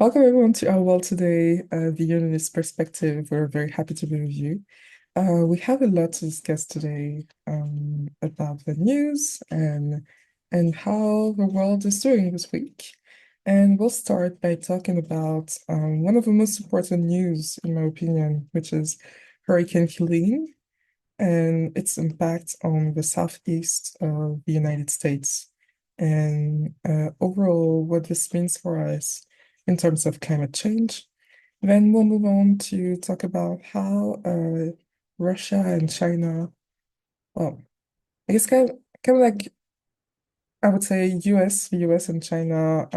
Welcome everyone to our world today, the Unionist Perspective. We're very happy to be with you. We have a lot to discuss today about the news and how the world is doing this week. And we'll start by talking about one of the most important news, in my opinion, which is Hurricane Helene and its impact on the southeast of the United States, and overall what this means for us in terms of climate change. Then we'll move on to talk about how Russia and China, well, I guess kind of like I would say the US and China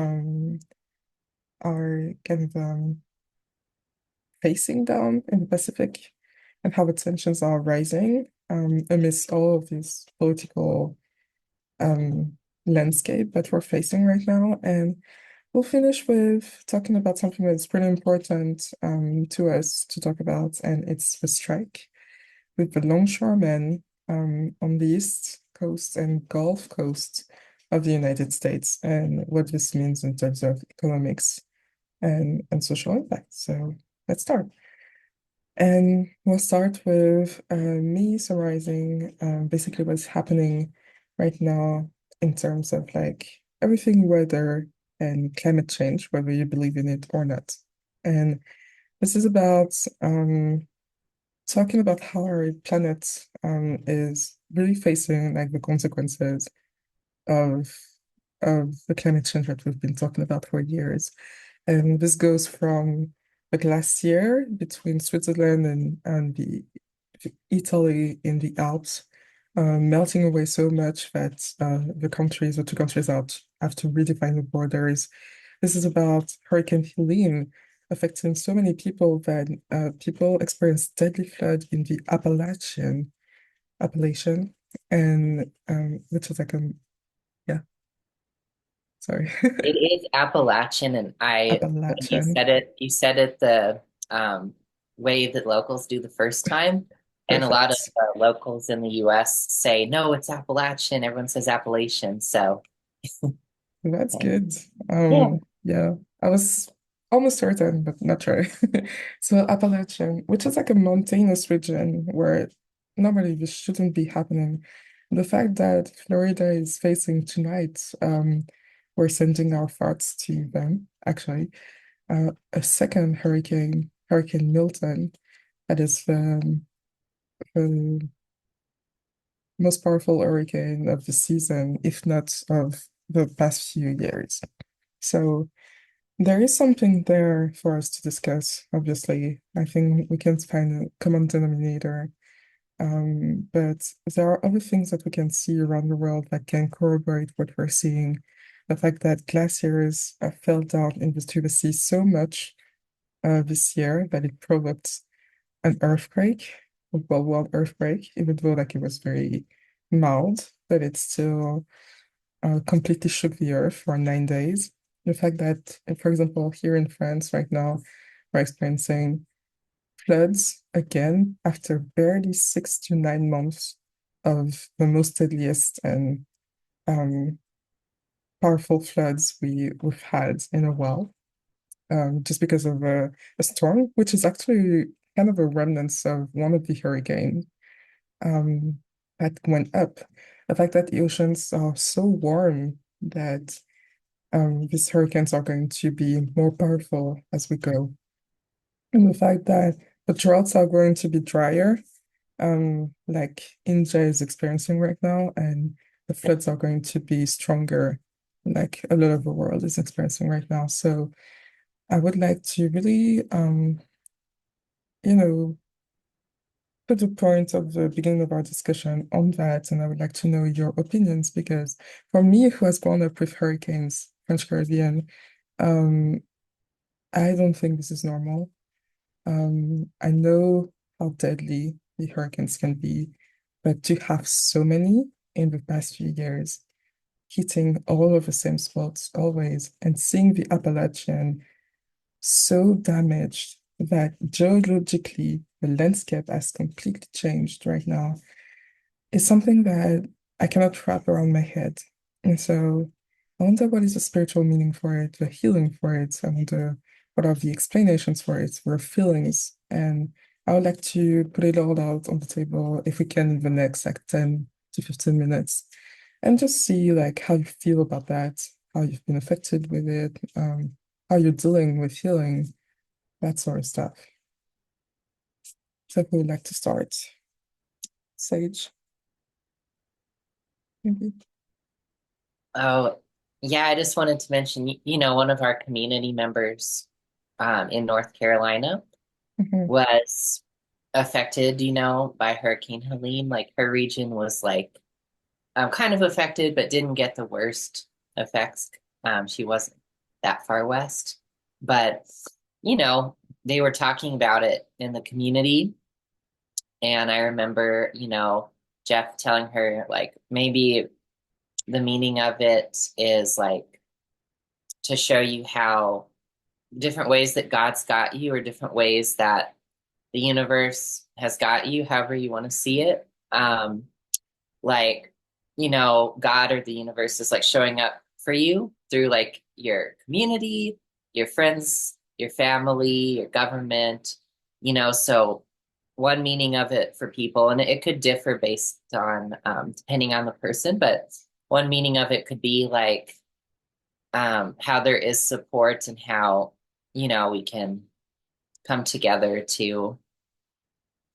are kind of facing down in the Pacific and how the tensions are rising amidst all of this political um, landscape that we're facing right now. And we'll finish with talking about something that's pretty important to us to talk about, and it's the strike with the longshoremen on the East Coast and Gulf Coast of the United States and what this means in terms of economics and social impact. So let's start. And we'll start with me summarizing basically what's happening right now in terms of like everything weather and climate change, whether you believe in it or not. And this is about talking about how our planet is really facing like the consequences of the climate change that we've been talking about for years. And this goes from the glacier between Switzerland and Italy in the Alps, melting away so much that the two countries out have to redefine the borders. This is about Hurricane Helene affecting so many people that people experience deadly flood in the Appalachian, and which is like a yeah, sorry, It is Appalachian, and when Appalachian, you said it the um, way that locals do the first time, and a lot of perfect. locals in the U.S. say, no, it's Appalachian. Everyone says Appalachian. So, That's um, good. yeah. Yeah, I was almost certain, but not sure. So Appalachian, which is like a mountainous region where normally this shouldn't be happening. The fact that Florida is facing tonight, we're sending our thoughts to them, actually. A second hurricane, Hurricane Milton, that is the most powerful hurricane of the season, if not of the past few years. So there is something there for us to discuss, obviously. I think we can find a common denominator. But there are other things that we can see around the world that can corroborate what we're seeing. The fact that glaciers fell down into the sea so much this year that it provoked an earthquake, a worldwide earthquake, even though like it was very mild, but it still completely shook the earth for 9 days. The fact that, for example, here in France right now, we're experiencing floods again after barely 6 to 9 months of the most deadliest and um, powerful floods we've had in a while, just because of a storm, which is actually kind of a remnants of one of the hurricanes um, that went up. The fact that the oceans are so warm that these hurricanes are going to be more powerful as we go. And the fact that the droughts are going to be drier, like India is experiencing right now, and the floods are going to be stronger, like a lot of the world is experiencing right now. So I would like to really, you know, put the point of the beginning of our discussion on that, and I would like to know your opinions because for me, who has grown up with hurricanes, French Caribbean, um, I don't think this is normal. I know how deadly the hurricanes can be, but to have so many in the past few years, hitting all of the same spots always, and seeing the Appalachian so damaged that geologically the landscape has completely changed right now is something that I cannot wrap around my head. And so I wonder what is the spiritual meaning for it, the healing for it. I wonder what are the explanations for it? What are feelings? And I would like to put it all out on the table if we can in the next like 10 to 15 minutes and just see like how you feel about that, how you've been affected with it, how you're dealing with healing, that sort of stuff. So if we would like to start, Sage, maybe. Oh, yeah, I just wanted to mention, one of our community members in North Carolina Mhm. was affected, by Hurricane Helene. Like her region was like kind of affected, but didn't get the worst effects. She wasn't that far west, but you know, they were talking about it in the community, and I remember, Jeff telling her like maybe the meaning of it is like to show you how different ways that God's got you, or different ways that the universe has got you, however you want to see it. Like, God or the universe is like showing up for you through like your community, your friends, your family, your government, so one meaning of it for people, and it could differ based on depending on the person, but one meaning of it could be like how there is support, and how, we can come together to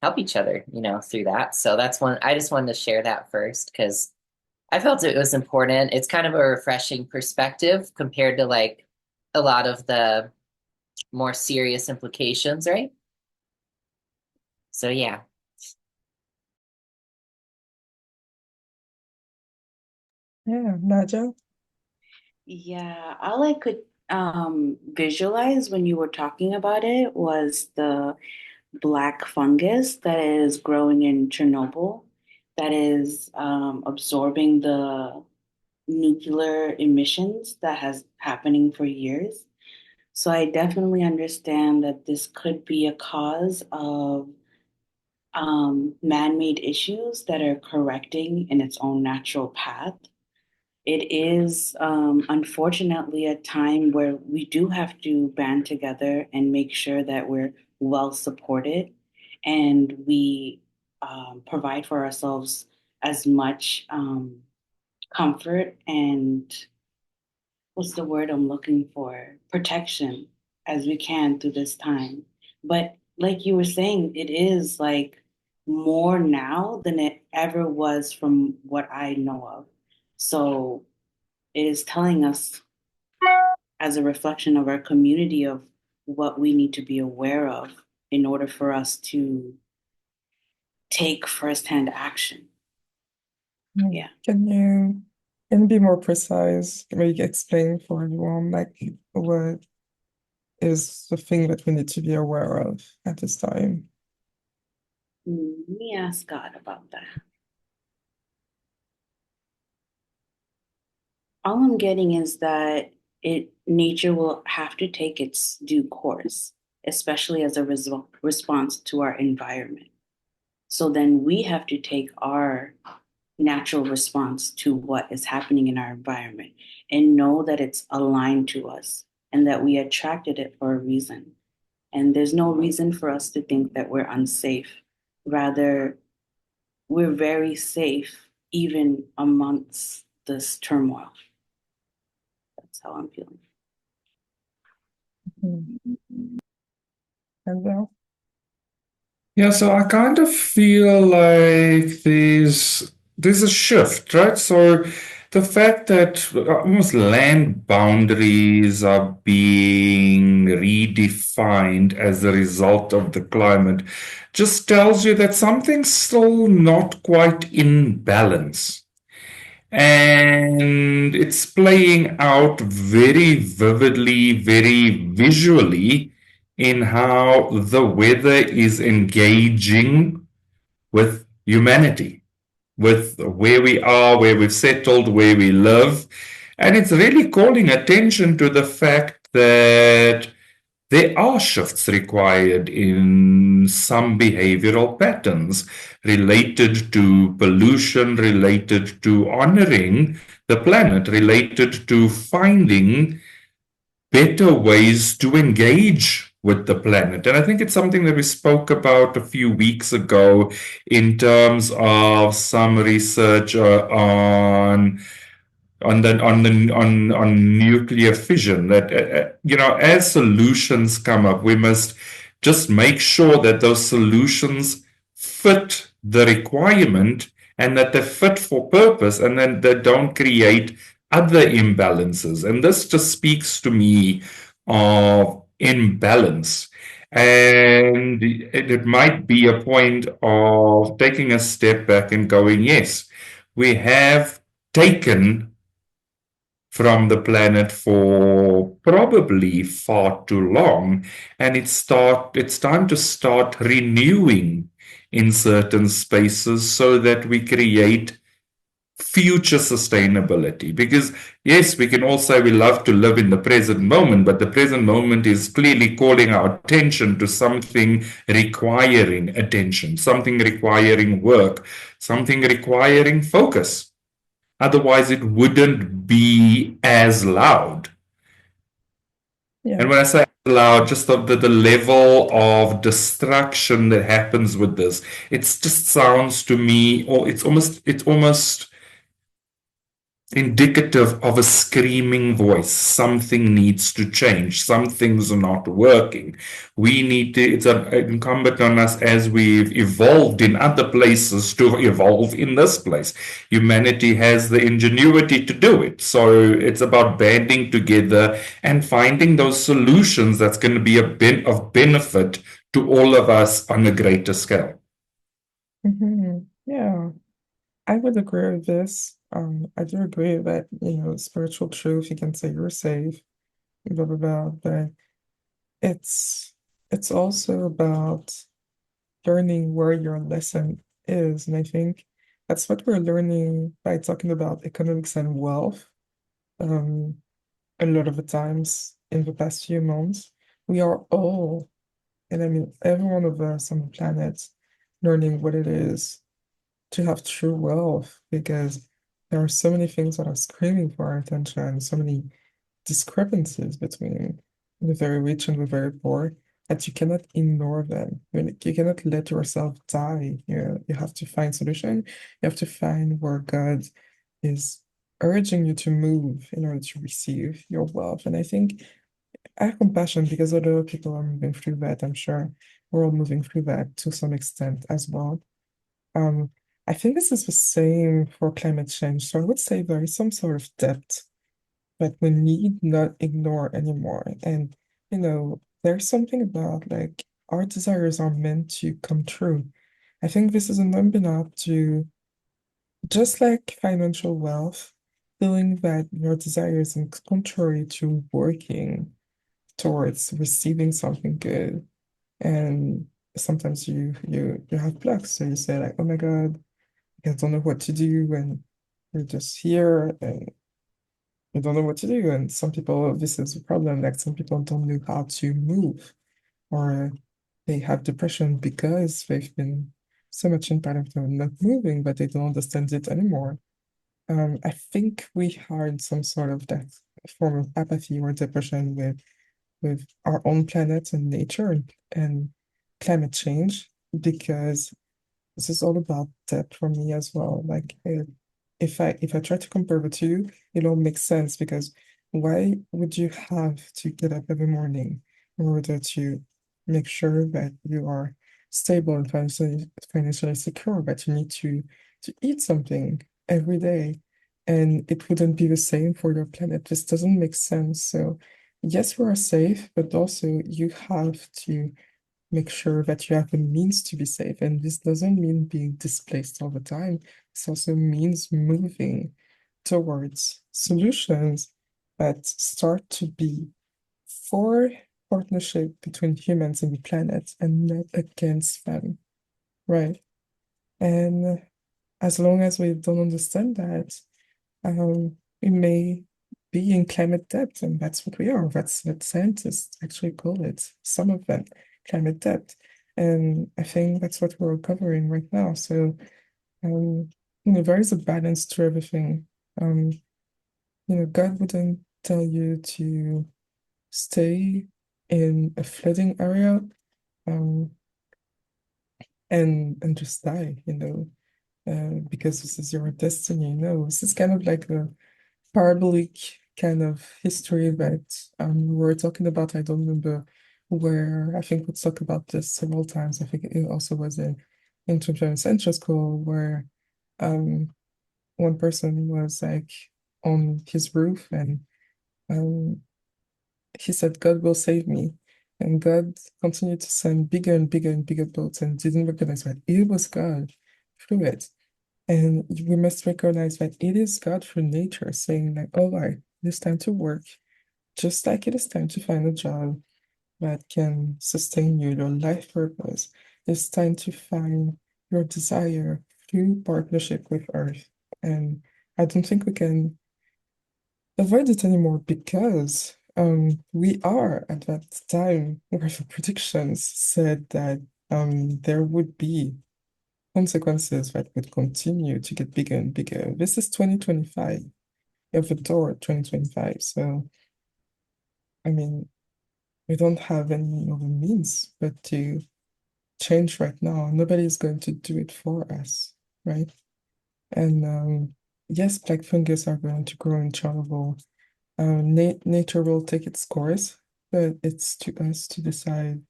help each other, through that. So that's one, I just wanted to share that first because I felt it was important. It's kind of a refreshing perspective compared to like a lot of the more serious implications, right? So yeah. Yeah, Naja. Yeah, all I could visualize when you were talking about it was the black fungus that is growing in Chernobyl, that is absorbing the nuclear emissions that has happening for years. So I definitely understand that this could be a cause of man-made issues that are correcting in its own natural path. It is unfortunately a time where we do have to band together and make sure that we're well supported, and we provide for ourselves as much comfort and what's the word I'm looking for? Protection as we can through this time. But like you were saying, it is like more now than it ever was from what I know of. So it is telling us as a reflection of our community of what we need to be aware of in order for us to take firsthand action. Yeah. Can you be more precise? Maybe explain for everyone like what is the thing that we need to be aware of at this time? Let me ask God about that. All I'm getting is that nature will have to take its due course, especially as a response to our environment. So then we have to take our natural response to what is happening in our environment and know that it's aligned to us and that we attracted it for a reason. And there's no reason for us to think that we're unsafe. Rather, we're very safe even amongst this turmoil. That's how I'm feeling. And well, Yeah, so I kind of feel like there's a shift, right? So the fact that almost land boundaries are being redefined as a result of the climate just tells you that something's still not quite in balance. And it's playing out very vividly, very visually in how the weather is engaging with humanity, with where we are, where we've settled, where we live. And it's really calling attention to the fact that there are shifts required in some behavioral patterns related to pollution, related to honoring the planet, related to finding better ways to engage with the planet. And I think it's something that we spoke about a few weeks ago in terms of some research on nuclear fission. That as solutions come up, we must just make sure that those solutions fit the requirement and that they fit for purpose, and then they don't create other imbalances. And this just speaks to me of imbalance. And it might be a point of taking a step back and going, yes, we have taken from the planet for probably far too long, and it's time to start renewing in certain spaces so that we create future sustainability. Because yes, we can all say we love to live in the present moment, but the present moment is clearly calling our attention to something requiring attention, something requiring work, something requiring focus. Otherwise, it wouldn't be as loud. Yeah. And when I say loud, just the level of destruction that happens with this, it just sounds to me, or it's almost indicative of a screaming voice. Something needs to change. Some things are not working. It's incumbent on us, as we've evolved in other places, to evolve in this place. Humanity has the ingenuity to do it. So it's about banding together and finding those solutions that's going to be of benefit to all of us on a greater scale. Yeah, I would agree with this. I do agree that, spiritual truth, you can say you're safe, blah blah blah, but it's it's also about learning where your lesson is. And I think that's what we're learning by talking about economics and wealth. Um, a lot of the times in the past few months, we are all, and I mean every one of us on the planet, learning what it is to have true wealth, because there are so many things that are screaming for our attention, so many discrepancies between the very rich and the very poor, that you cannot ignore them. I mean, you cannot let yourself die. You have to find solution. You have to find where God is urging you to move in order to receive your wealth. And I think I have compassion because other people are moving through that. I'm sure we're all moving through that to some extent as well. Um, I think this is the same for climate change. So I would say there is some sort of depth that we need not ignore anymore. And, there's something about like our desires are meant to come true. I think this is a numbing to, just like financial wealth, feeling that your desire is contrary to working towards receiving something good. And sometimes you have blocks. So you say like, oh my God, I don't know what to do, and you're just here and you don't know what to do. And some people, this is a problem, like some people don't know how to move, or they have depression because they've been so much in part of them not moving, but they don't understand it anymore. I think we had some sort of that form of apathy or depression with our own planet and nature and climate change, because this is all about depth for me as well. Like, if I try to compare the two, it all makes sense, because why would you have to get up every morning in order to make sure that you are stable and financially secure, but you need to eat something every day, and it wouldn't be the same for your planet. This doesn't make sense. So yes, we are safe, but also you have to make sure that you have the means to be safe. And this doesn't mean being displaced all the time. This also means moving towards solutions that start to be for partnership between humans and the planet and not against them, right? And as long as we don't understand that, we may be in climate debt, and that's what we are. That's what scientists actually call it, some of them, climate debt. And I think that's what we're covering right now. So, um, there is a balance to everything. God wouldn't tell you to stay in a flooding area, um, and just die, because this is your destiny. This is kind of like a parabolic kind of history that we were talking about. I don't remember where. I think we talked about this several times. I think it also was in 21st Century School where um one person was like on his roof and um he said, God will save me. And God continued to send bigger and bigger and bigger boats and didn't recognize that it was God through it. And we must recognize that it is God through nature saying, like, all right, it is time to work, just like it is time to find a job that can sustain you, your life purpose. It's time to find your desire through partnership with Earth. And I don't think we can avoid it anymore because we are at that time where the predictions said that there would be consequences that would continue to get bigger and bigger. This is 2025, of the door 2025. So, I mean, we don't have any other means but to change right now. Nobody is going to do it for us, right? And yes, black fungus are going to grow in Chernobyl. Nature will take its course, but it's to us to decide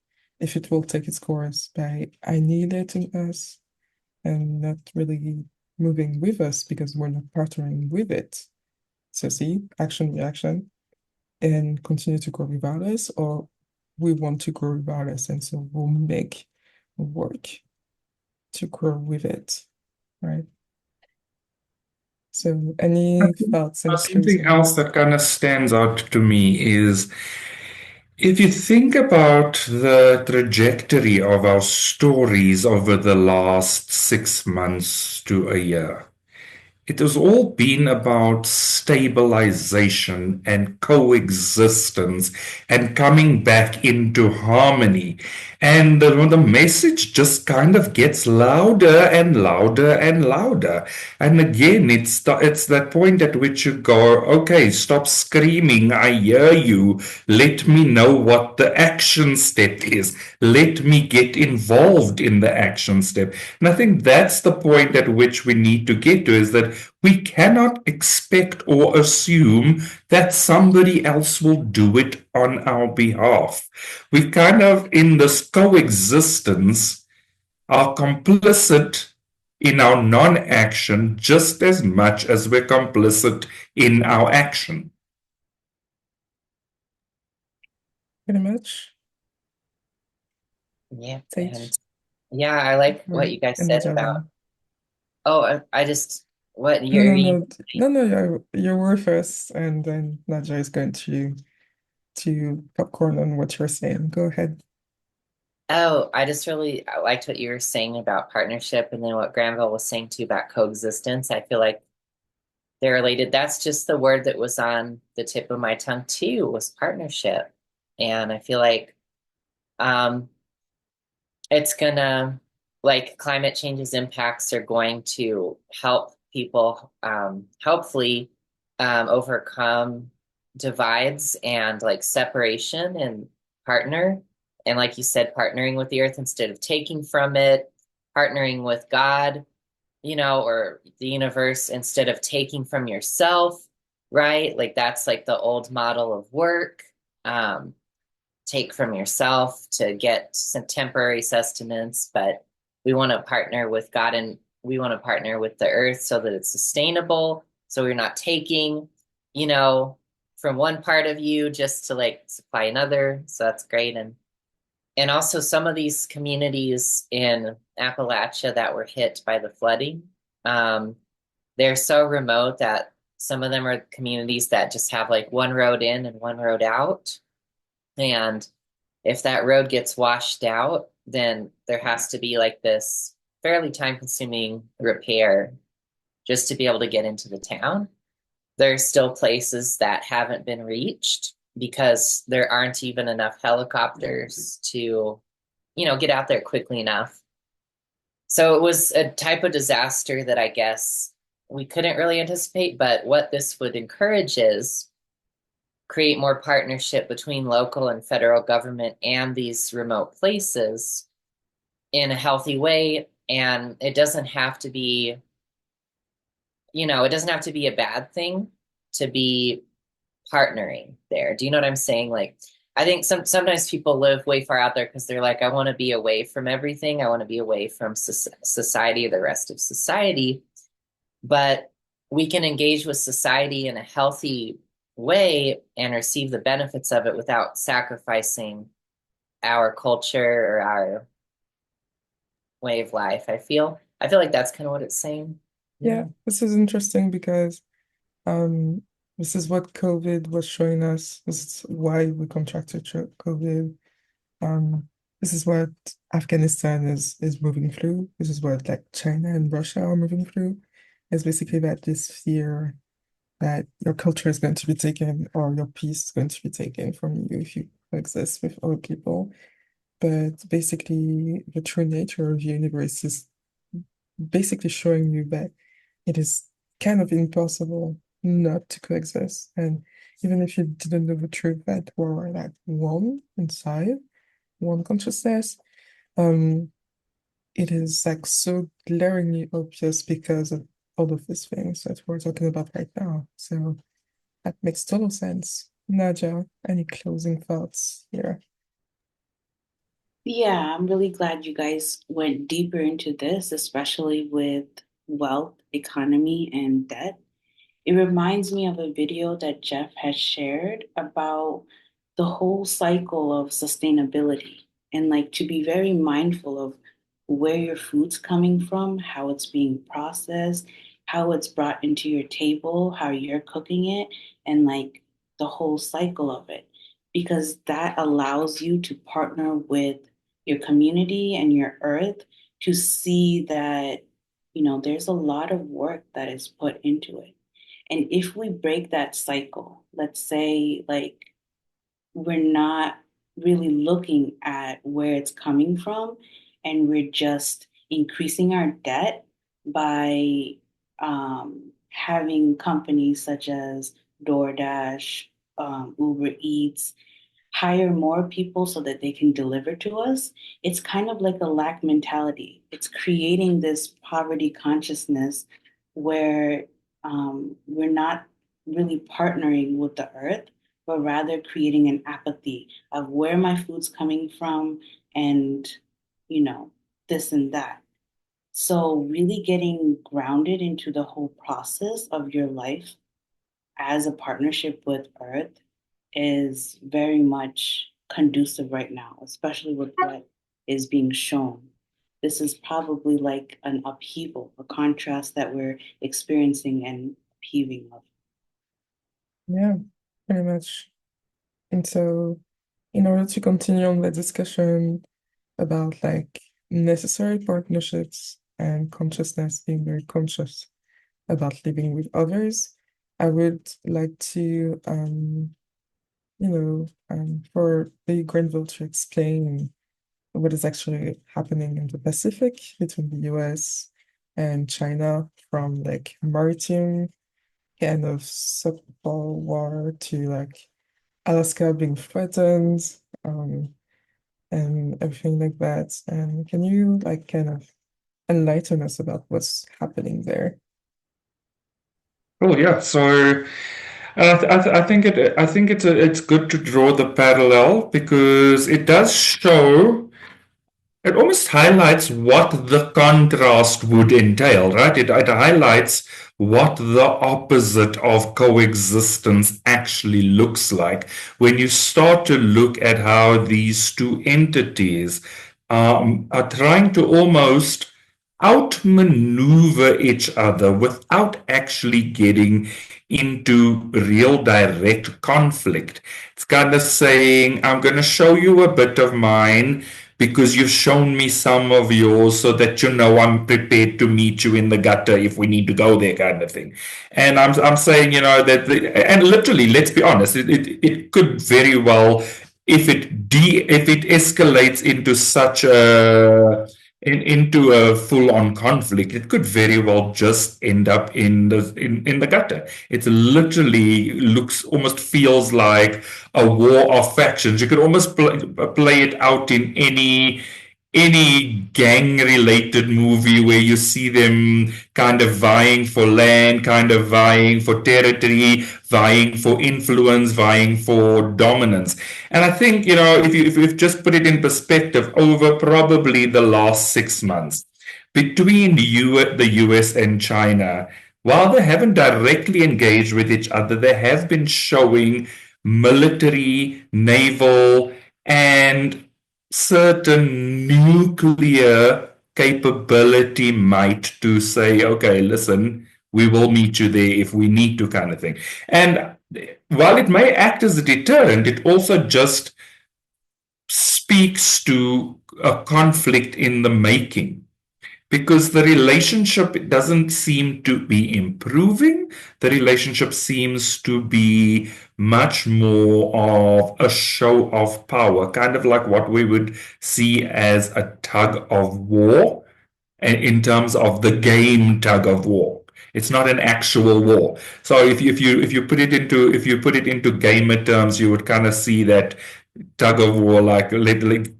if it will take its course by annihilating us and not really moving with us because we're not partnering with it. So see, action, reaction, and continue to grow without us, or we want to grow without us, and so we'll make work to grow with it, right? So any thoughts, any Something closing? else that kind of stands out to me is if you think about the trajectory of our stories over the last 6 months to a year, it has all been about stabilization and coexistence and coming back into harmony. And the message just kind of gets louder and louder and louder. And again, it's that point at which you go, okay, stop screaming. I hear you. Let me know what the action step is. Let me get involved in the action step. And I think that's the point at which we need to get to, is that we cannot expect or assume that somebody else will do it on our behalf. We kind of, in this coexistence, are complicit in our non-action just as much as we're complicit in our action. Pretty much. Yeah, Sage and yeah, I like what or you guys said about. Elijah. Oh, I just what No, you're no, you. no, no, no, you're word first, and then Naja is going to popcorn on what you're saying. Go ahead. Oh, I liked what you were saying about partnership, and then what Granville was saying too about coexistence. I feel like they're related. That's just the word that was on the tip of my tongue too, was partnership. And I feel like um it's gonna, like, climate change's impacts are going to help people hopefully overcome divides and like separation and partner. And like you said, partnering with the earth instead of taking from it, partnering with God, or the universe instead of taking from yourself, right? Like that's like the old model of work. Um, Take from yourself to get some temporary sustenance, but we want to partner with God and we want to partner with the earth so that it's sustainable. So we're not taking, you know, from one part of you just to like supply another. So that's great. And also some of these communities in Appalachia that were hit by the flooding, um, they're so remote that some of them are communities that just have like one road in and one road out. And if that road gets washed out, then there has to be like this fairly time-consuming repair just to be able to get into the town. There's still places that haven't been reached because there aren't even enough helicopters to, get out there quickly enough. So it was a type of disaster that I guess we couldn't really anticipate, but what this would encourage is create more partnership between local and federal government and these remote places in a healthy way. And it doesn't have to be, it doesn't have to be a bad thing to be partnering there. Do you know what I'm saying? Like, I think sometimes people live way far out there because they're like, I want to be away from everything. I want to be away from society, the rest of society. But we can engage with society in a healthy way and receive the benefits of it without sacrificing our culture or our way of life. I feel like that's kind of what it's saying. Yeah, this is interesting because um this is what COVID was showing us. This is why we contracted COVID. Um, this is what Afghanistan is moving through. This is what like China and Russia are moving through. It's basically that this fear that your culture is going to be taken or your peace is going to be taken from you if you coexist with other people. But basically, the true nature of the universe is basically showing you that it is kind of impossible not to coexist. And even if you didn't know the truth that we're like one inside, one consciousness, um, it is like so glaringly obvious because of all of these things that we're talking about right now. So that makes total sense. Nadia, any closing thoughts here? Yeah, I'm really glad you guys went deeper into this, especially with wealth, economy, and debt. It reminds me of a video that Jeff has shared about the whole cycle of sustainability and like to be very mindful of where your food's coming from, how it's being processed, how it's brought into your table, how you're cooking it, and like the whole cycle of it. Because that allows you to partner with your community and your earth to see that, there's a lot of work that is put into it. And if we break that cycle, let's say like we're not really looking at where it's coming from and we're just increasing our debt by having companies such as DoorDash, Uber Eats, hire more people so that they can deliver to us, it's kind of like a lack mentality. It's creating this poverty consciousness where we're not really partnering with the earth, but rather creating an apathy of where my food's coming from and, you know, this and that. So, really getting grounded into the whole process of your life as a partnership with Earth is very much conducive right now, especially with what is being shown. This is probably like an upheaval, a contrast that we're experiencing and upheaving of. Yeah, very much. And so, in order to continue on the discussion about like necessary partnerships and consciousness, being very conscious about living with others, I would like to, for the Grenville to explain what is actually happening in the Pacific between the US and China from like maritime kind of subpar war to like Alaska being threatened, and everything like that. And can you like kind of enlighten us about what's happening there? Oh yeah, so I think it's good to draw the parallel because it does show. It almost highlights what the contrast would entail, right? It highlights what the opposite of coexistence actually looks like when you start to look at how these two entities are trying to almost outmaneuver each other without actually getting into real direct conflict. It's kind of saying, I'm going to show you a bit of mine because you've shown me some of yours so that you know I'm prepared to meet you in the gutter if we need to go there, kind of thing. And I'm saying, and literally, let's be honest, it could very well, if it escalates into such a into a full-on conflict. It could very well just end up in the gutter. It literally looks, almost feels like a war of factions. You could almost play it out in any gang-related movie where you see them kind of vying for land, kind of vying for territory, vying for influence, vying for dominance. And I think, if you just put it in perspective, over probably the last 6 months, between the US and China, while they haven't directly engaged with each other, they have been showing military, naval, and certain nuclear capability might to say, okay, listen, we will meet you there if we need to, kind of thing. And while it may act as a deterrent, it also just speaks to a conflict in the making, because the relationship doesn't seem to be improving. The relationship seems to be much more of a show of power, kind of like what we would see as a tug of war, in terms of the game tug of war. It's not an actual war. So if you put it into gamer terms, you would kind of see that tug of war, like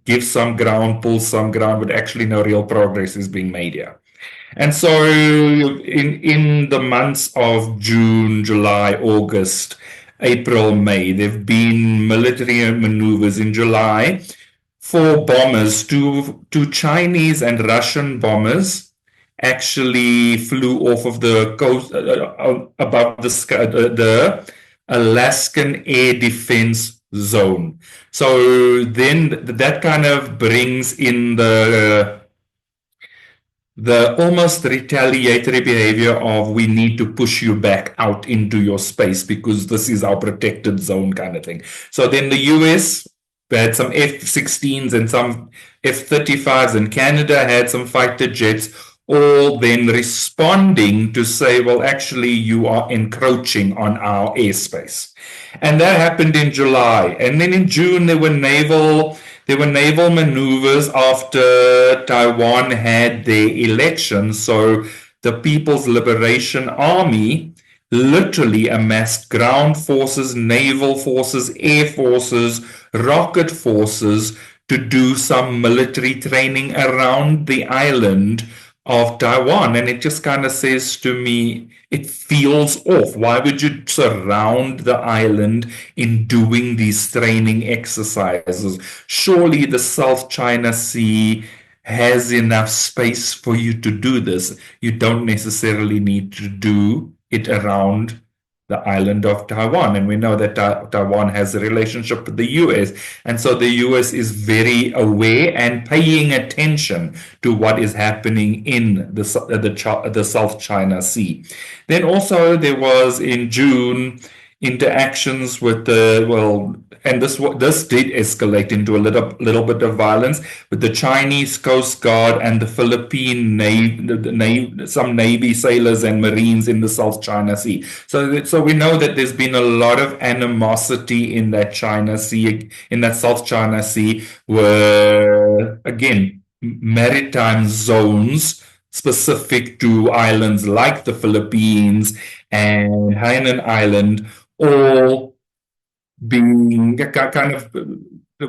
give some ground, pull some ground, but actually no real progress is being made here. And so in the months of June, July, August, April, May, there have been military maneuvers in July for bombers. Two Chinese and Russian bombers actually flew off of the coast, above the Alaskan Air Defense Zone. So then that kind of brings in the almost retaliatory behavior of, we need to push you back out into your space because this is our protected zone, kind of thing. So then the US had some F-16s and some F-35s, and Canada had some fighter jets, all then responding to say, well, actually, you are encroaching on our airspace. And that happened in July. And then in June, there were naval maneuvers after Taiwan had their election. So the People's Liberation Army literally amassed ground forces, naval forces, air forces, rocket forces to do some military training around the island of Taiwan. And it just kind of says to me, it feels off. Why would you surround the island in doing these training exercises? Surely the South China Sea has enough space for you to do this. You don't necessarily need to do it around the island of Taiwan. And we know that Taiwan has a relationship with the US. And so the US is very aware and paying attention to what is happening in the South China Sea. Then also there was in June interactions with and this did escalate into a little bit of violence with the Chinese Coast Guard and the Philippine Navy, some Navy sailors and Marines in the South China Sea. So we know that there's been a lot of animosity in that South China Sea, where, again, maritime zones specific to islands like the Philippines and Hainan Island, all being kind of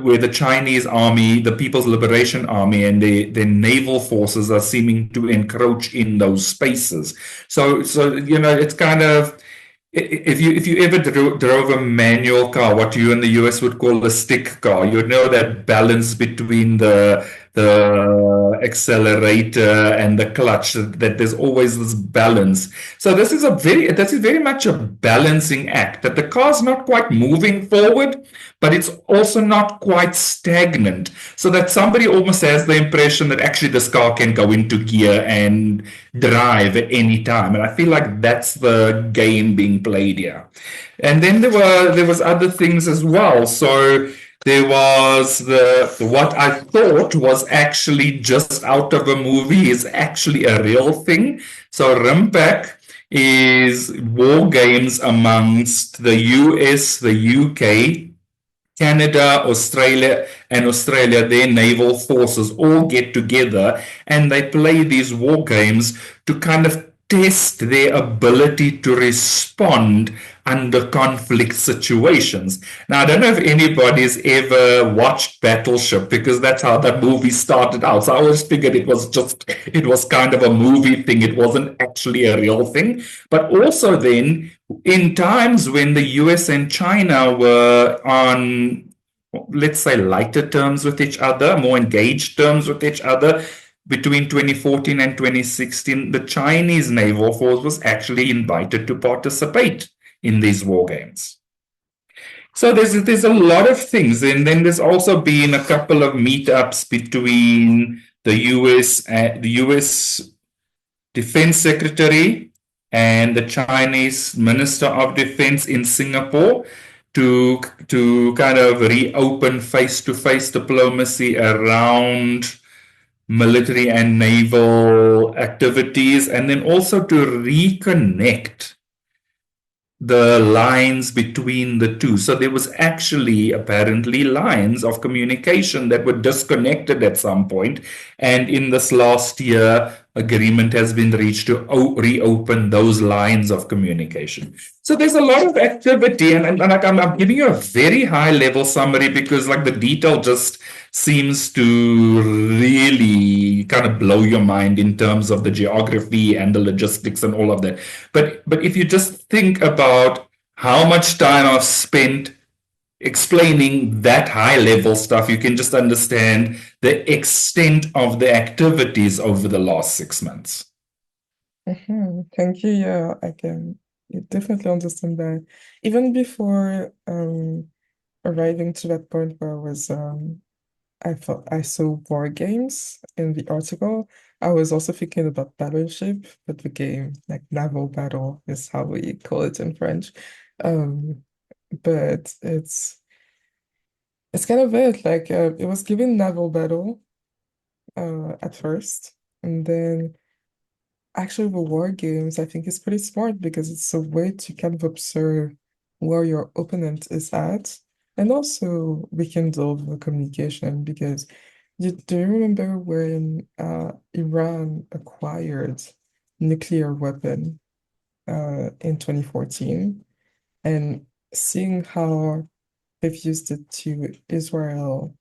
where the Chinese army, the People's Liberation Army, and their naval forces are seeming to encroach in those spaces. So it's kind of, if you ever drove a manual car, what you in the US would call a stick car, you know that balance between the accelerator and the clutch, that there's always this balance. So this is very much a balancing act, that the car's not quite moving forward, but it's also not quite stagnant, so that somebody almost has the impression that actually this car can go into gear and drive at any time. And I feel like that's the game being played here. And then there was other things as well. So there was what I thought was actually just out of a movie is actually a real thing. So RIMPAC is war games amongst the US, the UK, Canada, Australia, their naval forces all get together and they play these war games to kind of test their ability to respond under conflict situations. Now, I don't know if anybody's ever watched Battleship because that's how that movie started out. So I always figured it was kind of a movie thing. It wasn't actually a real thing. But also then, in times when the US and China were on, let's say, lighter terms with each other, more engaged terms with each other, between 2014 and 2016, the Chinese naval force was actually invited to participate in these war games. So there's a lot of things, and then there's also been a couple of meetups between the US Defense Secretary and the Chinese Minister of Defense in Singapore to kind of reopen face-to-face diplomacy around military and naval activities, and then also to reconnect the lines between the two. So there was actually apparently lines of communication that were disconnected at some point. And in this last year, agreement has been reached to reopen those lines of communication. So there's a lot of activity, and I'm giving you a very high level summary because like the detail just seems to really kind of blow your mind in terms of the geography and the logistics and all of that. But if you just think about how much time I've spent explaining that high level stuff, you can just understand the extent of the activities over the last 6 months. Thank you. Yeah, I can definitely understand that. Even before arriving to that point where I thought I saw war games in the article. I was also thinking about battleship, but the game, like naval battle, is how we call it in French. But it's kind of it. Like it was given naval battle at first, and then actually the war games, I think is pretty smart because it's a way to kind of observe where your opponent is at, and also rekindle the communication because do you remember when Iran acquired nuclear weapon in 2014 and seeing how they've used it to Israel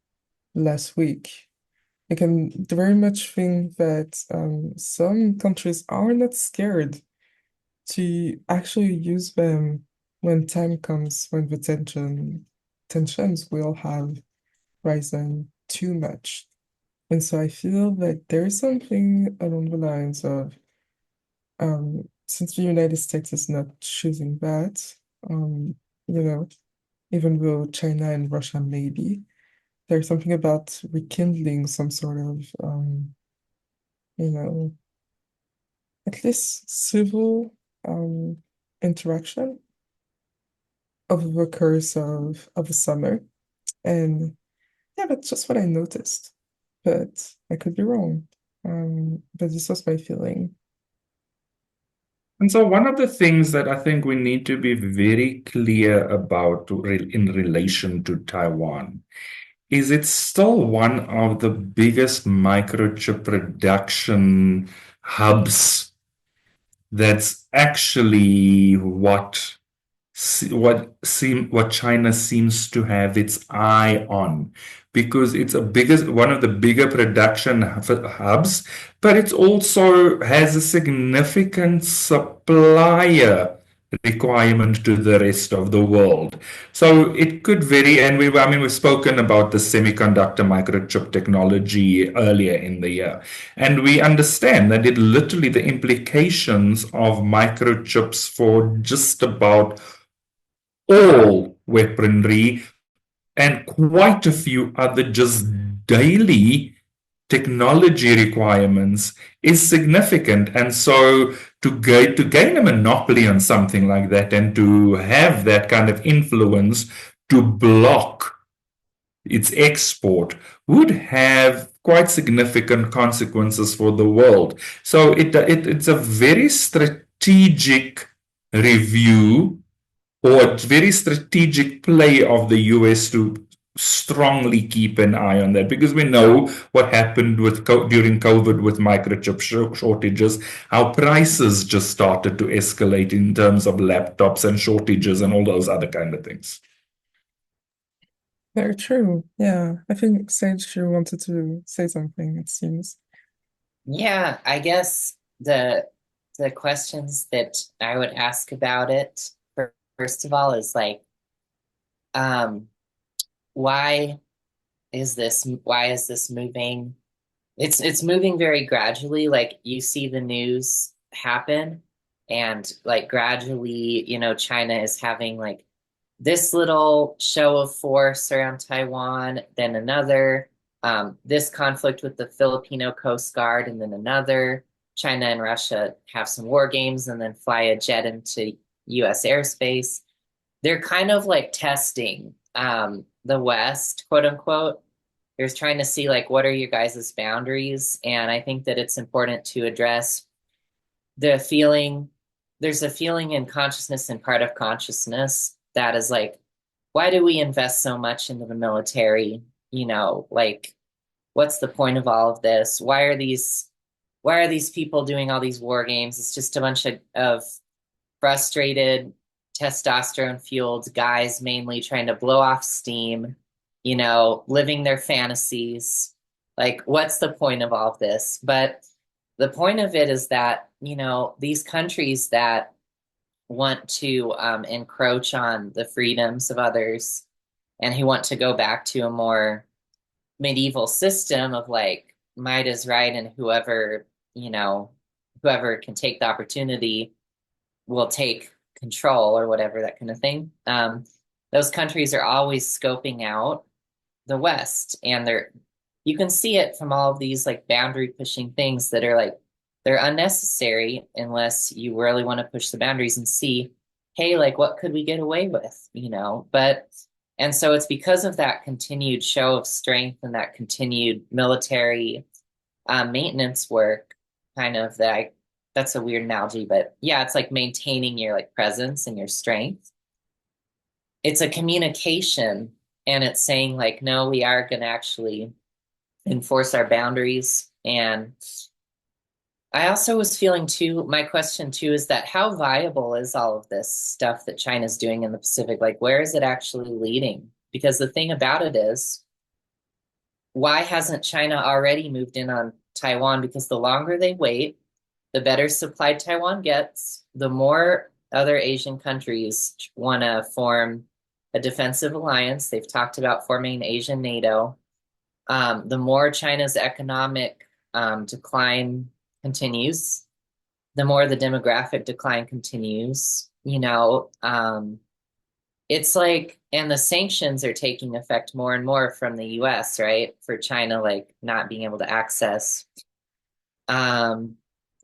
last week? I can very much think that some countries are not scared to actually use them when time comes when the tensions will have risen too much. And so I feel that there is something along the lines of since the United States is not choosing that, you know, even though China and Russia may be, there's something about rekindling some sort of you know, at least civil interaction over the course of the summer. And yeah, that's just what I noticed. But I could be wrong. But this was my feeling. And so one of the things that I think we need to be very clear about in relation to Taiwan is it's still one of the biggest microchip production hubs. That's actually what China seems to have its eye on, because it's one of the bigger production hubs, but it also has a significant supplier requirement to the rest of the world. So it could vary, and we've spoken about the semiconductor microchip technology earlier in the year, and we understand that the implications of microchips for just about all weaponry and quite a few other just daily technology requirements is significant. And so to gain a monopoly on something like that and to have that kind of influence to block its export would have quite significant consequences for the world. So it's a very strategic review or a very strategic play of the US strongly keep an eye on that, because we know what happened with during COVID with microchip shortages, how prices just started to escalate in terms of laptops and shortages and all those other kind of things. Very true. Yeah. I think Sage, you wanted to say something, it seems. Yeah, I guess the questions that I would ask about it, first of all, is like, um, why why is this moving? It's moving very gradually. Like you see the news happen, and like gradually, China is having like this little show of force around Taiwan, then another, this conflict with the Filipino Coast Guard, and then another. China and Russia have some war games and then fly a jet into US airspace. They're kind of like testing the West, quote unquote. They're trying to see like what are your guys' boundaries. And I think that it's important to address the feeling. There's a feeling in consciousness and part of consciousness that is like, why do we invest so much into the military? Like, what's the point of all of this? Why are these people doing all these war games? It's just a bunch of frustrated, testosterone fueled guys mainly trying to blow off steam, living their fantasies. Like, what's the point of all of this? But the point of it is that, these countries that want to encroach on the freedoms of others and who want to go back to a more medieval system of like might is right and whoever can take the opportunity will take control or whatever, that kind of thing. Those countries are always scoping out the West, and you can see it from all of these like boundary pushing things that are like they're unnecessary unless you really want to push the boundaries and see, hey, like what could we get away with, But and so it's because of that continued show of strength and that continued military maintenance work, kind of that's a weird analogy, but yeah, it's like maintaining your like presence and your strength. It's a communication, and it's saying like, no, we are going to actually enforce our boundaries. And I also was feeling too, my question too is that how viable is all of this stuff that China's doing in the Pacific? Like, where is it actually leading? Because the thing about it is, why hasn't China already moved in on Taiwan? Because the longer they wait, the better supplied Taiwan gets, the more other Asian countries want to form a defensive alliance. They've talked about forming an Asian NATO. The more China's economic decline continues, the more the demographic decline continues. It's like, and the sanctions are taking effect more and more from the US, right? For China, like not being able to access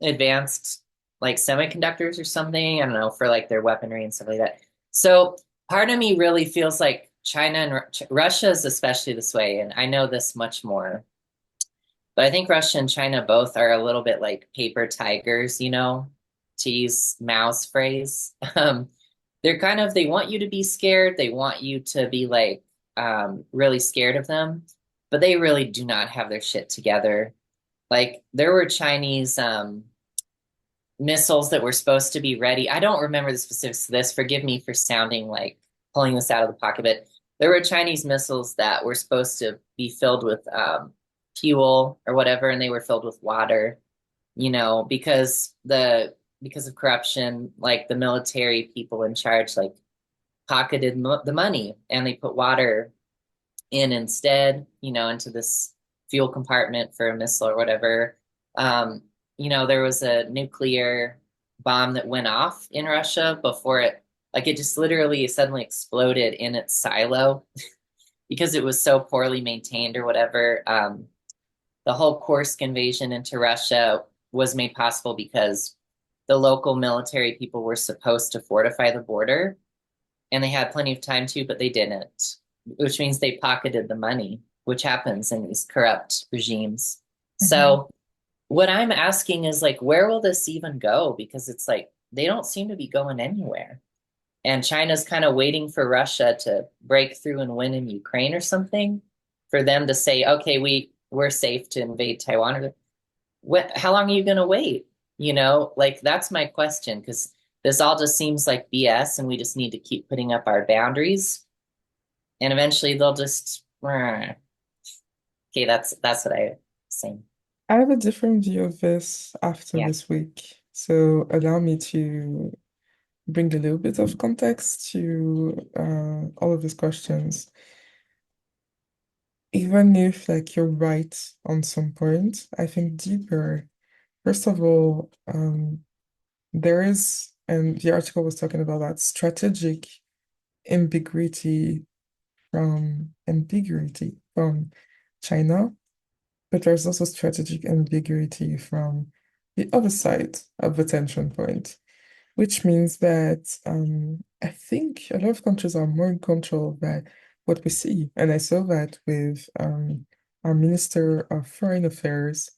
advanced like semiconductors or something. I don't know, for like their weaponry and stuff like that. So part of me really feels like China and Russia is especially this way, and I know this much more. But I think Russia and China both are a little bit like paper tigers, to use Mao's phrase. They want you to be scared. They want you to be like really scared of them, but they really do not have their shit together. Like there were Chinese missiles that were supposed to be ready. I don't remember the specifics of this. Forgive me for sounding like pulling this out of the pocket, but there were Chinese missiles that were supposed to be filled with fuel or whatever, and they were filled with water, because of corruption, like the military people in charge, like pocketed the money and they put water in instead, into this fuel compartment for a missile or whatever. There was a nuclear bomb that went off in Russia before it just literally suddenly exploded in its silo because it was so poorly maintained or whatever. The whole Kursk invasion into Russia was made possible because the local military people were supposed to fortify the border, and they had plenty of time to, but they didn't, which means they pocketed the money, which happens in these corrupt regimes. Mm-hmm. So what I'm asking is like, where will this even go? Because it's like, they don't seem to be going anywhere. And China's kind of waiting for Russia to break through and win in Ukraine or something for them to say, okay, we're safe to invade Taiwan. How long are you going to wait? Like that's my question, because this all just seems like BS and we just need to keep putting up our boundaries and eventually they'll just, okay, that's what I think. I have a different view of this after Yeah. this week. So allow me to bring a little bit of context to all of these questions. Even if like you're right on some point, I think deeper. First of all, there is, and the article was talking about that strategic ambiguity from China, but there's also strategic ambiguity from the other side of the tension point, which means that I think a lot of countries are more in control than what we see. And I saw that with our Minister of Foreign Affairs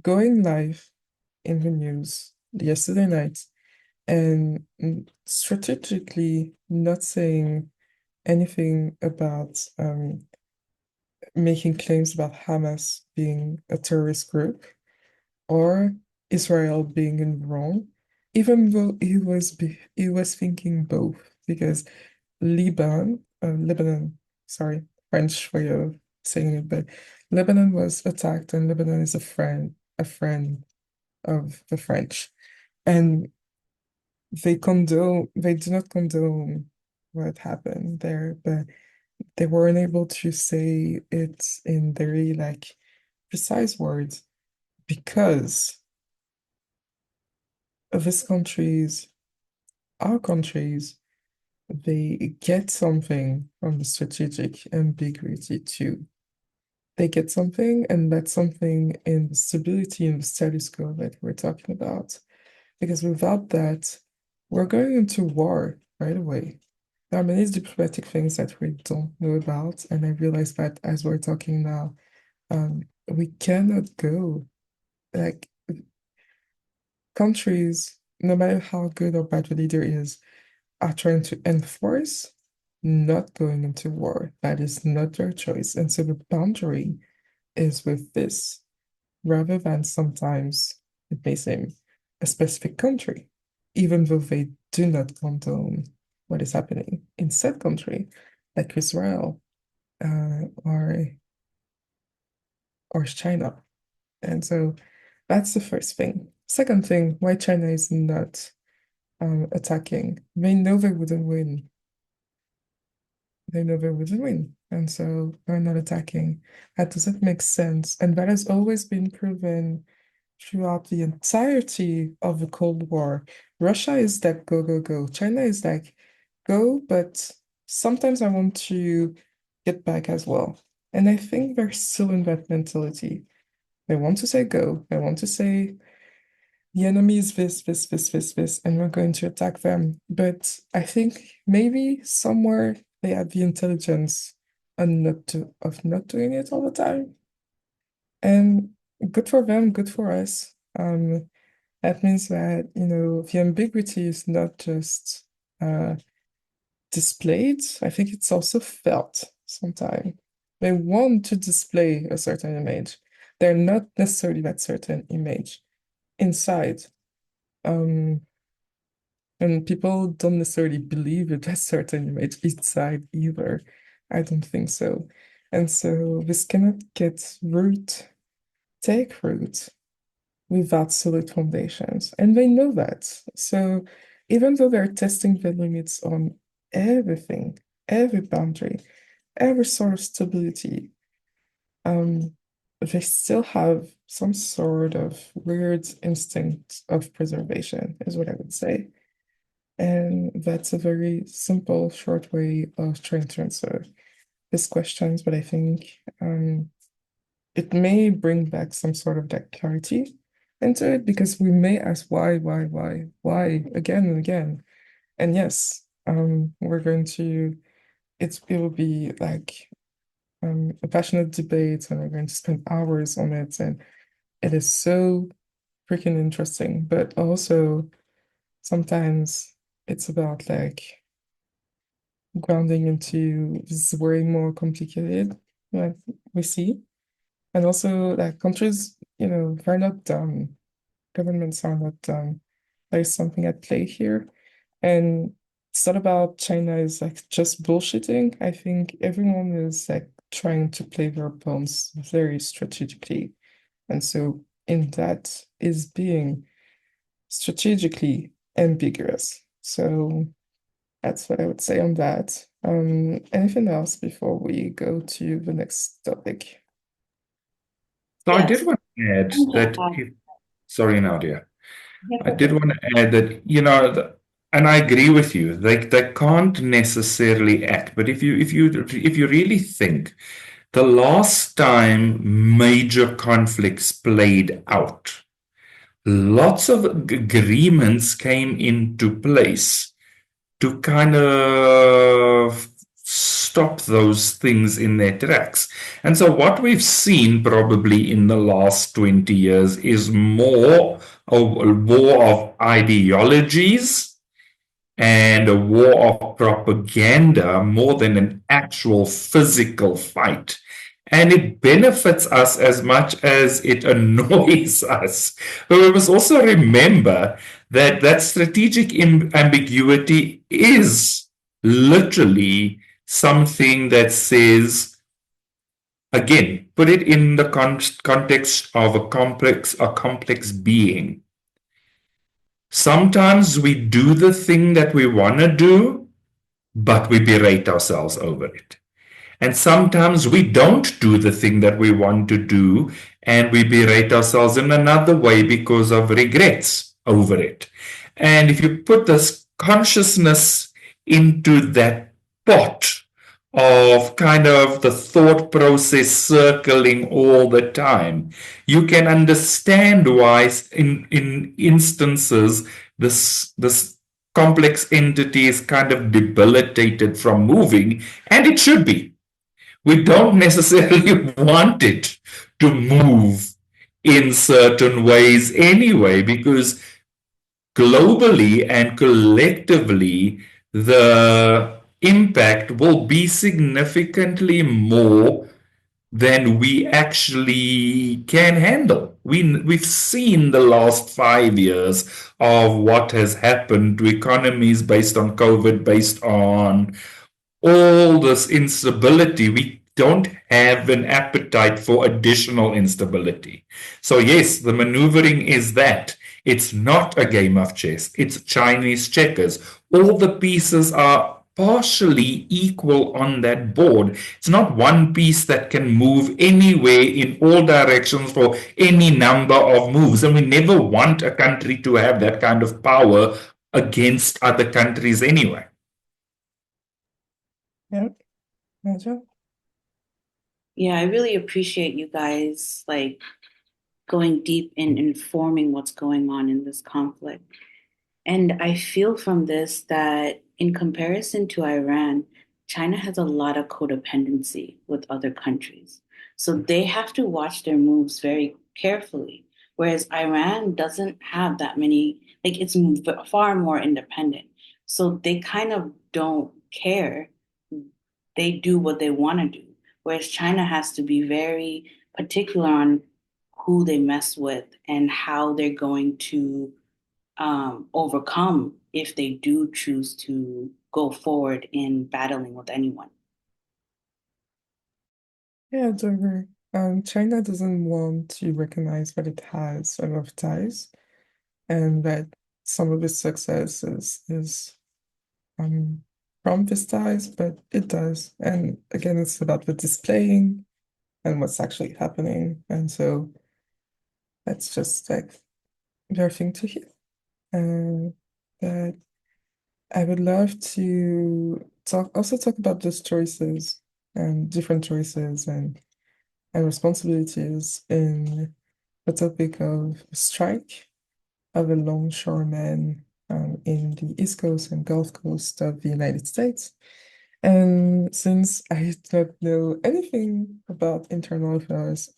going live in the news yesterday night and strategically not saying anything about making claims about Hamas being a terrorist group or Israel being in the wrong, even though he was thinking both, because Lebanon, sorry, French way of saying it, but Lebanon was attacked, and Lebanon is a friend of the French, and they do not condone what happened there, but they weren't able to say it in very like precise words because these countries, our countries, they get something from the strategic ambiguity too. They get something, and that's something in the stability and the status quo that we're talking about. Because without that, we're going into war right away. There are many diplomatic things that we don't know about, and I realize that as we're talking now, we cannot go like countries, no matter how good or bad the leader is, are trying to enforce not going into war. That is not their choice. And so the boundary is with this, rather than sometimes it may seem a specific country, even though they do not condone what is happening in said country, like Israel or China. And so that's the first thing. Second thing, why China is not attacking. They know they wouldn't win. They know they wouldn't win. And so they're not attacking. That doesn't make sense. And that has always been proven throughout the entirety of the Cold War. Russia is like go, go, go. China is like go, but sometimes I want to get back as well. And I think they're still in that mentality. They want to say go. They want to say the enemy is this, and we're going to attack them. But I think maybe somewhere they have the intelligence and of not doing it all the time. And good for them, good for us. That means that, the ambiguity is not just displayed, I think it's also felt sometimes. They want to display a certain image. They're not necessarily that certain image inside. Um, and people don't necessarily believe it a certain image inside either. I don't think so. And so this cannot take root without solid foundations. And they know that. So even though they're testing the limits on everything, every boundary, every sort of stability, they still have some sort of weird instinct of preservation, is what I would say. And that's a very simple, short way of trying to answer these questions, but I think it may bring back some sort of that clarity into it because we may ask why again and again. And yes, we're going to it will be like a passionate debate and we're going to spend hours on it and it is so freaking interesting, but also sometimes it's about like grounding into this way more complicated like we see. And also like countries, they're not dumb. Governments are not dumb. There's something at play here. And it's not about China is like just bullshitting. I think everyone is like trying to play their pawns very strategically. And so in that is being strategically ambiguous. So that's what I would say on that. Anything else before we go to the next topic? So I did Yes. want to add I'm just that, sorry, Nadia. yeah, I go did ahead. want to add that, and I agree with you. They can't necessarily act, but if you really think the last time major conflicts played out, lots of agreements came into place to kind of stop those things in their tracks. And so, what we've seen probably in the last 20 years is more a war of ideologies and a war of propaganda more than an actual physical fight. And it benefits us as much as it annoys us. But we must also remember that that strategic ambiguity is literally something that says, again, put it in the context of a complex being. Sometimes we do the thing that we want to do, but we berate ourselves over it. And sometimes we don't do the thing that we want to do, and we berate ourselves in another way because of regrets over it. And if you put this consciousness into that pot of kind of the thought process circling all the time, you can understand why in instances this complex entity is kind of debilitated from moving, and it should be. We don't necessarily want it to move in certain ways anyway, because globally and collectively, the impact will be significantly more than we actually can handle. We've seen the last 5 years of what has happened to economies based on COVID, based on all this instability. We don't have an appetite for additional instability. So, yes, the maneuvering is that. It's not a game of chess, it's Chinese checkers. All the pieces are partially equal on that board. It's not one piece that can move anywhere in all directions for any number of moves. And we never want a country to have that kind of power against other countries anyway. Yeah, Naja? Yeah, I really appreciate you guys like going deep in informing what's going on in this conflict. And I feel from this that in comparison to Iran, China has a lot of codependency with other countries. So they have to watch their moves very carefully. Whereas Iran doesn't have that many, like it's far more independent. So they kind of don't care. They do what they want to do. Whereas China has to be very particular on who they mess with and how they're going to overcome if they do choose to go forward in battling with anyone. Yeah, Dover. China doesn't want to recognize that it has a lot of ties and that some of its success is from these ties, but it does. And again, it's about the displaying and what's actually happening. And so that's just like their thing to hear. But I would love to talk about those choices and different choices and responsibilities in the topic of strike of the longshoremen in the East Coast and Gulf Coast of the United States. And since I don't know anything about internal affairs,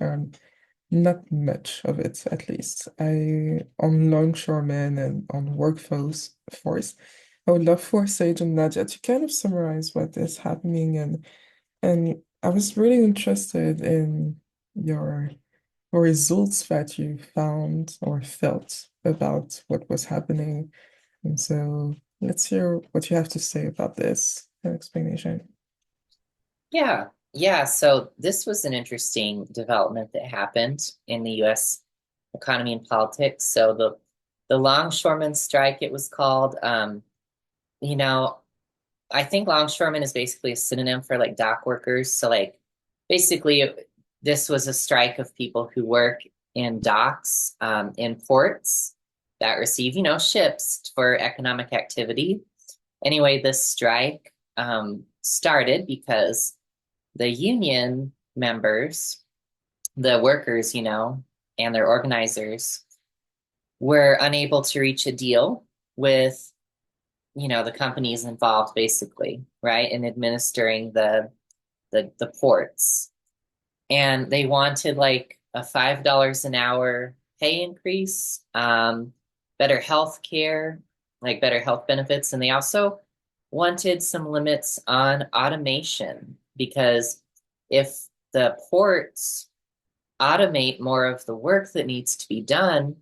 not much of it at least, on longshoremen and on workforce, I would love for Sage and Nadia to kind of summarize what is happening, and I was really interested in your results that you found or felt about what was happening. And so let's hear what you have to say about this explanation. Yeah, yeah. So this was an interesting development that happened in the U.S. economy and politics. So the longshoremen strike, it was called. You know, I think longshoremen is basically a synonym for like dock workers. So like basically this was a strike of people who work in docks, in ports that receive, ships for economic activity. Anyway, this strike started because the union members, the workers, and their organizers were unable to reach a deal with, the companies involved basically, right, in administering the ports. And they wanted like a $5 an hour pay increase, better health care, like better health benefits. And they also wanted some limits on automation because if the ports automate more of the work that needs to be done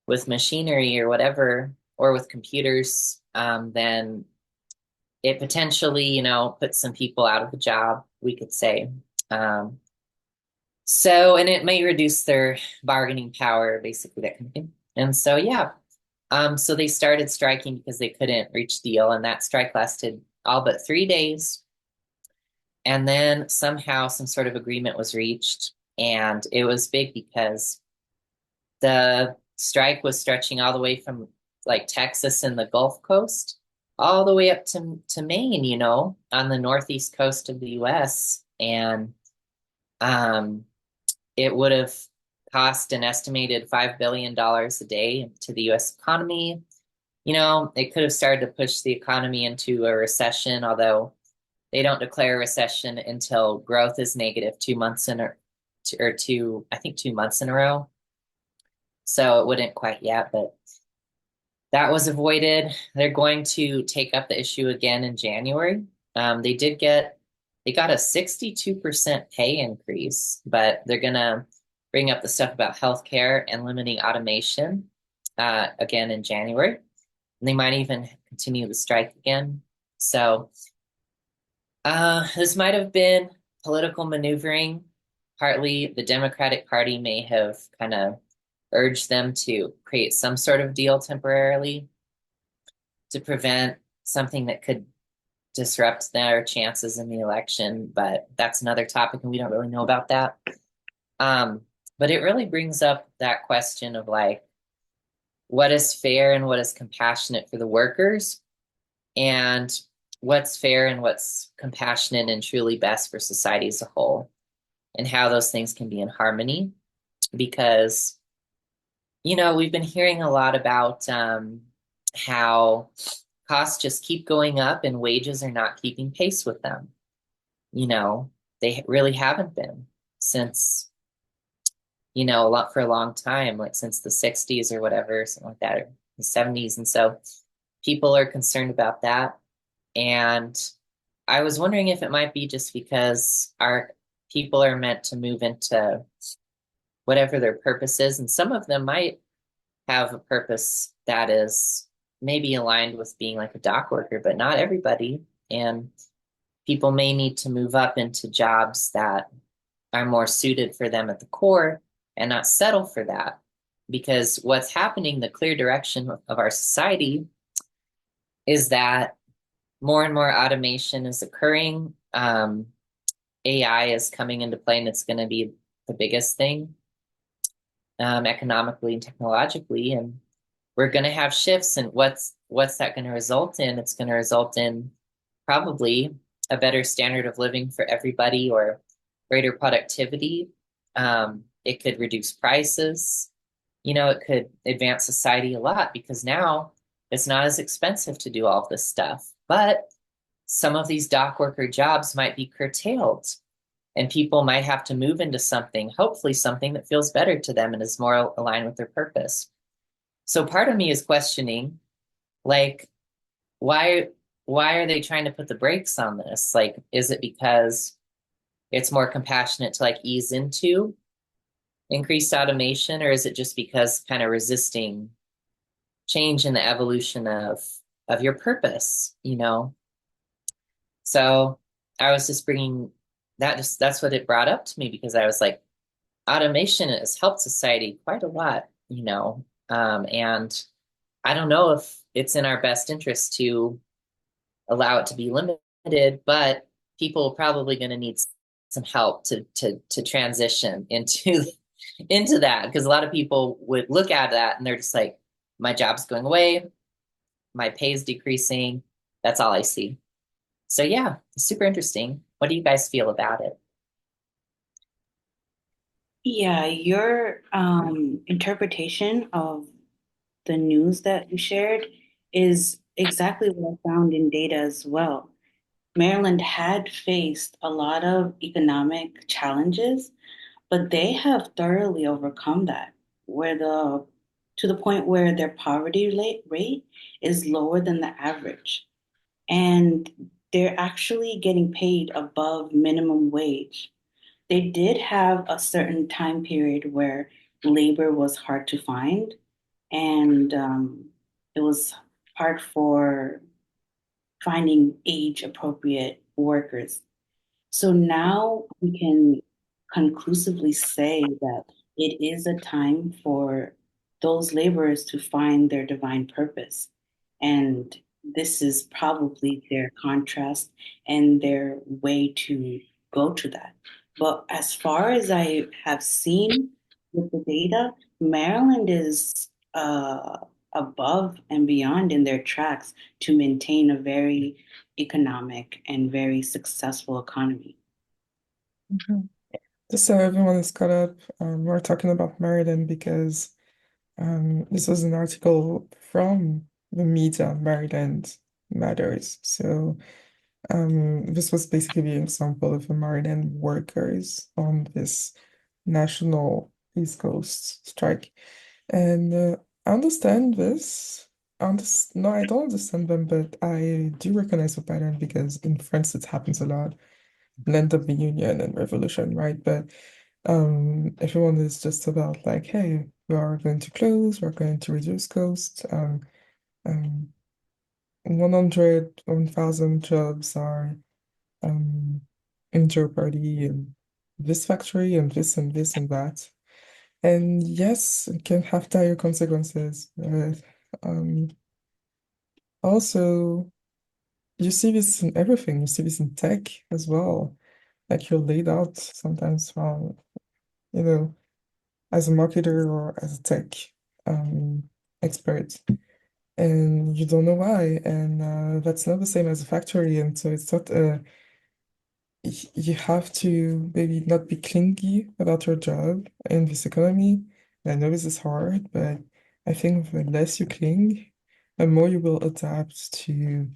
with machinery or whatever, or with computers, then it potentially, puts some people out of a job, we could say. And it may reduce their bargaining power, basically that kind of thing. And so, yeah. So they started striking because they couldn't reach deal, and that strike lasted all but 3 days. And then somehow some sort of agreement was reached, and it was big because the strike was stretching all the way from like Texas and the Gulf Coast all the way up to Maine, on the northeast coast of the US. And it would have cost an estimated $5 billion a day to the US economy. It could have started to push the economy into a recession, although they don't declare a recession until growth is negative 2 months I think 2 months in a row. So it wouldn't quite yet, but that was avoided. They're going to take up the issue again in January. They got a 62% pay increase, but they're gonna bring up the stuff about healthcare and limiting automation again in January. And they might even continue the strike again. So this might have been political maneuvering. Partly the Democratic Party may have kind of urged them to create some sort of deal temporarily to prevent something that could disrupt their chances in the election, but that's another topic and we don't really know about that. But it really brings up that question of like, what is fair and what is compassionate for the workers, and what's fair and what's compassionate and truly best for society as a whole, and how those things can be in harmony. Because, we've been hearing a lot about how costs just keep going up and wages are not keeping pace with them. They really haven't been since, for a long time, like since the 60s or whatever, something like that, or the 70s. And so people are concerned about that. And I was wondering if it might be just because our people are meant to move into whatever their purpose is. And some of them might have a purpose that is maybe aligned with being like a dock worker, but not everybody. And people may need to move up into jobs that are more suited for them at the core and not settle for that. Because what's happening, the clear direction of our society is that more and more automation is occurring. AI is coming into play, and it's going to be the biggest thing economically and technologically. And we're going to have shifts. And what's that going to result in? It's going to result in probably a better standard of living for everybody, or greater productivity. It could reduce prices. It could advance society a lot because now it's not as expensive to do all this stuff. But some of these dock worker jobs might be curtailed, and people might have to move into something, hopefully something that feels better to them and is more aligned with their purpose. So part of me is questioning, like, why why are they trying to put the brakes on this? Like, is it because it's more compassionate to like ease into increased automation, or is it just because kind of resisting change in the evolution of your purpose, you know? So I was just bringing that, just that's what it brought up to me, because I was like, automation has helped society quite a lot, you know. And I don't know if it's in our best interest to allow it to be limited, but people are probably going to need some help to transition into into that, because a lot of people would look at that and they're just like, my job's going away, my pay is decreasing, that's all I see. So yeah, super interesting. What do you guys feel about it? Yeah, your interpretation of the news that you shared is exactly what I found in data as well. Maryland had faced a lot of economic challenges, but they have thoroughly overcome that, where the to the point where their poverty rate is lower than the average. And they're actually getting paid above minimum wage. They did have a certain time period where labor was hard to find, and it was hard for finding age appropriate workers. So now we can conclusively say that it is a time for those laborers to find their divine purpose. And this is probably their contrast and their way to go to that. But as far as I have seen with the data, Maryland is above and beyond in their tracks to maintain a very economic and very successful economy. Mhm. Just so everyone is caught up, we're talking about Meriden because this was an article from the media, Meriden Matters. So this was basically the example of the Meriden workers on this national East Coast strike. And I understand this. No, I don't understand them, but I do recognize the pattern because in France it happens a lot. Land of the Union and Revolution, right? But everyone is just about like, hey, we are going to close, we're going to reduce cost. Um, 100, 1,000 jobs are um in jeopardy in this factory and this and this and that. And yes, it can have dire consequences. Um, Also, you see this in everything. You see this in tech as well. Like you're laid out sometimes from, you know, as a marketer or as a tech um, expert, and you don't know why. And that's not the same as a factory. And so it's not you have to maybe not be clingy about your job in this economy. I know this is hard, but I think the less you cling, the more you will adapt to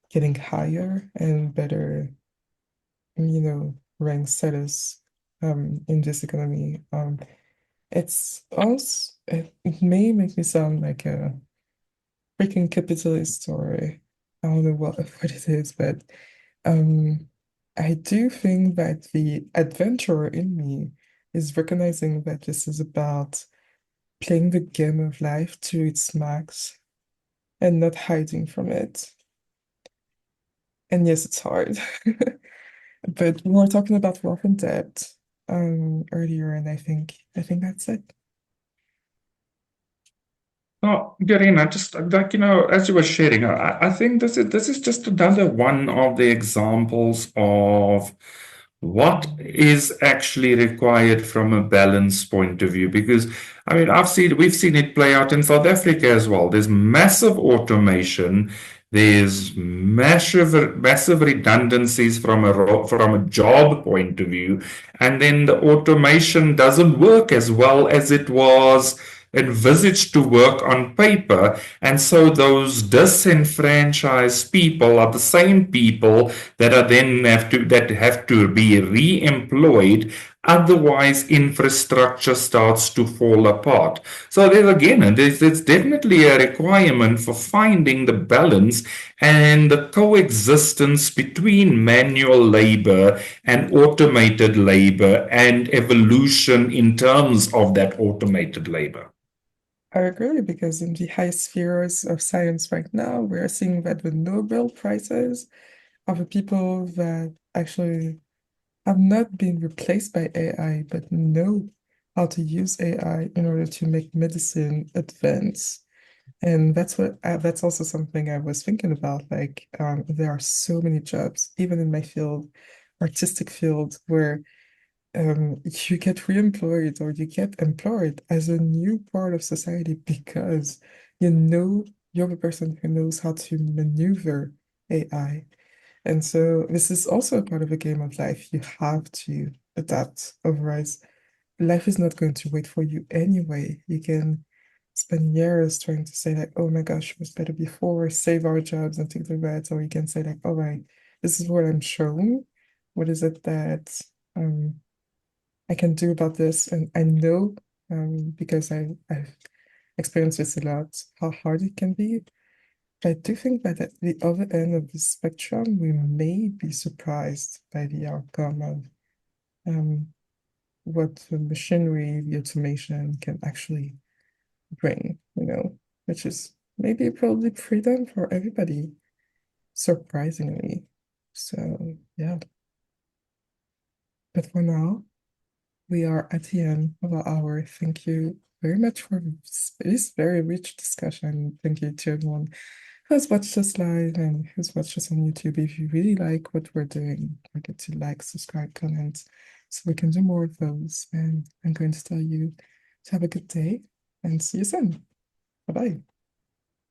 getting higher and better, rank status in this economy. It may make me sound like a freaking capitalist or I don't know what what it is, but um, I do think that the adventurer in me is recognizing that this is about playing the game of life to its max and not hiding from it. And yes, it's hard. But we were talking about wealth and debt earlier, and I think that's it. No, Garina, just like as you were sharing, I think this is just another one of the examples of what is actually required from a balance point of view. Because I mean, we've seen it play out in South Africa as well. There's massive automation. There's massive redundancies from a job point of view, and then the automation doesn't work as well as it was envisaged to work on paper. And so those disenfranchised people are the same people that have to be re-employed Otherwise, infrastructure starts to fall apart. So there's definitely a requirement for finding the balance and the coexistence between manual labor and automated labor and evolution in terms of that automated labor. I agree, because in the high spheres of science right now, we're seeing that the Nobel Prizes are the people that actually have not been replaced by AI, but know how to use AI in order to make medicine advance. And that's also something I was thinking about. Like, there are so many jobs, even in my field, artistic field, where you get re-employed or you get employed as a new part of society because you're the person who knows how to maneuver AI. And so this is also a part of the game of life. You have to adapt. Otherwise, life is not going to wait for you anyway. You can spend years trying to say like, oh my gosh, it was better before, save our jobs and take the bets. Or you can say like, all right, this is what I'm shown. What is it that I can do about this? And I know, because I've experienced this a lot, how hard it can be. I do think that at the other end of the spectrum, we may be surprised by the outcome of um, what the machinery, the automation can actually bring, which is maybe probably freedom for everybody, surprisingly. So, yeah. But for now, we are at the end of our hour. Thank you very much for this very rich discussion. Thank you to everyone who's watched us live and who's watched us on YouTube. If you really like what we're doing, don't forget to like, subscribe, comment, so we can do more of those. And I'm going to tell you to have a good day and see you soon. Bye-bye.